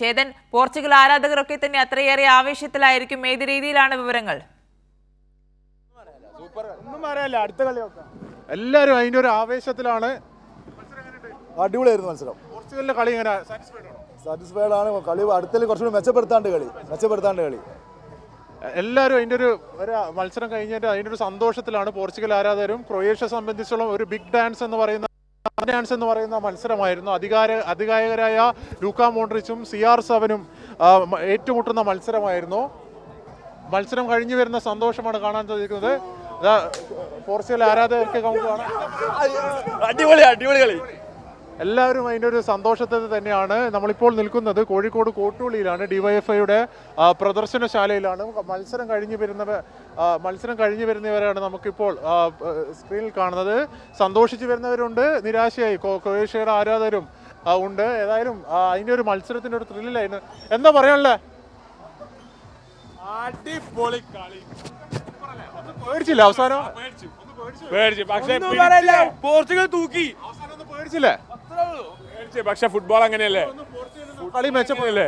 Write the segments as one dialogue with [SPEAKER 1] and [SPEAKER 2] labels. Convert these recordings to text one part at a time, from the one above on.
[SPEAKER 1] Chetan, Portugal ആരാധകരൊക്കെ തന്നെ അത്രയേറെ ആവേശത്തിലായിരിക്കും. ഏത് രീതിയിലാണ് വിവരങ്ങൾ?
[SPEAKER 2] ഒന്നും പറയാനില്ല, അടുത്ത കളി നോക്കാം. എല്ലാവരും അതിന്റെ ഒരു ആവേശത്തിലാണ്.
[SPEAKER 3] അടിപൊളിയായിരുന്നു മത്സരം.
[SPEAKER 2] പോർച്ചുഗലിന്റെ കളി എങ്ങനെ
[SPEAKER 3] സാറ്റിസ്ഫൈഡ് ആണ്. കളി അടുത്തതിൽ കുറച്ചുകൂടി മെച്ചപ്പെടുത്താണ്ട് കളി
[SPEAKER 2] എല്ലാവരും അതിന്റെ ഒരു മത്സരം കഴിഞ്ഞിട്ട് അതിന്റെ ഒരു സന്തോഷത്തിലാണ്. പോർച്ചുഗൽ ആരാധകരും. ക്രൊയേഷ്യ സംബന്ധിച്ചുള്ള ഒരു ബിഗ് ഡാൻസ് എന്ന് പറയുന്ന മത്സരമായിരുന്നു. അധികായകരായ ലൂക്ക മോഡ്രിച്ചും CR7 ഏറ്റുമുട്ടുന്ന മത്സരമായിരുന്നു. മത്സരം കഴിഞ്ഞു വരുന്ന സന്തോഷമാണ് കാണാൻ സാധിക്കുന്നത്. പോർച്ചുഗൽ ആരാധകർക്ക്
[SPEAKER 3] അടിപൊളി കളി.
[SPEAKER 2] എല്ലാവരും അതിൻ്റെ ഒരു സന്തോഷത്തിൽ തന്നെയാണ്. നമ്മളിപ്പോൾ നിൽക്കുന്നത് കോഴിക്കോട് കോട്ടൂളിയിലാണ്. DYFIയുടെ പ്രദർശനശാലയിലാണ്. മത്സരം കഴിഞ്ഞു വരുന്നവരാണ് നമുക്കിപ്പോൾ സ്ക്രീനിൽ കാണുന്നത്. സന്തോഷിച്ച് വരുന്നവരുണ്ട്, നിരാശയായി ക്രൊയേഷ്യയുടെ ആരാധകരും ഉണ്ട്. ഏതായാലും അതിൻ്റെ ഒരു മത്സരത്തിൻ്റെ ഒരു ത്രില്ലിലായിരുന്നു. എന്താ പറയാനുള്ളത്?
[SPEAKER 4] അടിപൊളി കളി.
[SPEAKER 2] പേടിച്ചില്ല അവസാനം?
[SPEAKER 4] പക്ഷേ പോർച്ചുഗൽ തൂക്കി.
[SPEAKER 2] പേടിച്ചില്ലേ?
[SPEAKER 4] പക്ഷെ ഫുട്ബോൾ അങ്ങനെയല്ലേ,
[SPEAKER 2] കളി മെച്ചപ്പെടില്ലേ?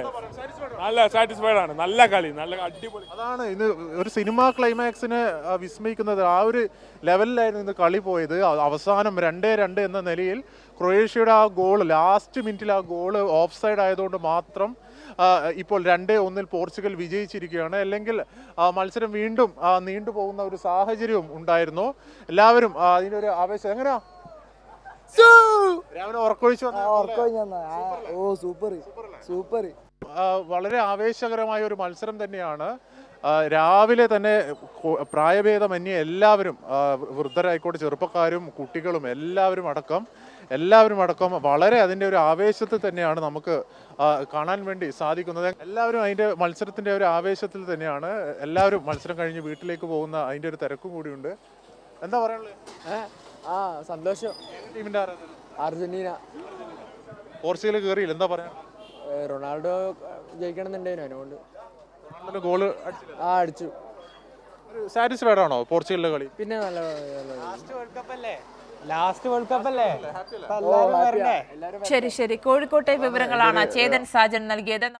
[SPEAKER 4] നല്ല സാറ്റിസ്ഫൈഡ് ആണ്. നല്ല കളി, നല്ല അടിപൊളി.
[SPEAKER 2] അതാണ് ഇന്ന് ഒരു സിനിമ ക്ലൈമാക്സിന് വിസ്മയിക്കുന്നത്. ആ ഒരു ലെവലിലായിരുന്നു ഇന്ന് കളി പോയത്. അവസാനം 2-2 എന്ന നിലയിൽ ക്രൊയേഷ്യയുടെ ആ ഗോൾ, ലാസ്റ്റ് മിനിറ്റിൽ ആ ഗോൾ ഓഫ് സൈഡ് ആയതുകൊണ്ട് മാത്രം ഇപ്പോൾ 2-1 പോർച്ചുഗൽ വിജയിച്ചിരിക്കുകയാണ്. അല്ലെങ്കിൽ മത്സരം വീണ്ടും നീണ്ടുപോകുന്ന ഒരു സാഹചര്യവും ഉണ്ടായിരുന്നു. എല്ലാവരും അതിൻ്റെ ഒരു ആവേശം. എങ്ങനെയാ രാവിലെ ഉറക്കൊഴിച്ചു?
[SPEAKER 3] സൂപ്പർ.
[SPEAKER 2] വളരെ ആവേശകരമായ ഒരു മത്സരം തന്നെയാണ്. രാവിലെ തന്നെ പ്രായഭേദമന്യേ എല്ലാവരും, വൃദ്ധരായിക്കോട്ടെ, ചെറുപ്പക്കാരും കുട്ടികളും എല്ലാവരും അടക്കം വളരെ അതിൻ്റെ ഒരു ആവേശത്തിൽ തന്നെയാണ് നമുക്ക് കാണാൻ വേണ്ടി സാധിക്കുന്നത്. എല്ലാവരും അതിൻ്റെ മത്സരത്തിൻ്റെ ഒരു ആവേശത്തിൽ തന്നെയാണ്. എല്ലാവരും മത്സരം കഴിഞ്ഞ് വീട്ടിലേക്ക് പോകുന്ന അതിൻ്റെ ഒരു തിരക്കും കൂടിയുണ്ട്. എന്താ പറയാനുള്ളത്?
[SPEAKER 5] സന്തോഷം.
[SPEAKER 2] ടീമിൻ്റെ ആരാധന?
[SPEAKER 5] അർജന്റീന.
[SPEAKER 2] പോർച്ചുഗൽ കയറിയില്ല, എന്താ പറയാ?
[SPEAKER 5] റൊണാൾഡോ ജയിക്കണമെന്നുണ്ടായിരുന്നു, അതുകൊണ്ട്
[SPEAKER 2] റൊണാൾഡോ ഗോള്
[SPEAKER 5] അടിച്ചു.
[SPEAKER 2] സാറ്റിസ്ഫൈഡ് ആണോ പോർച്ചുഗലിന്റെ കളി?
[SPEAKER 5] പിന്നെ നല്ല
[SPEAKER 6] ലാസ്റ്റ് വേൾഡ് കപ്പ് അല്ലേ?
[SPEAKER 1] ശരി. കോഴിക്കോട്ടെ വിവരങ്ങളാണ് ചേതൻ സാജൻ നൽകിയത്.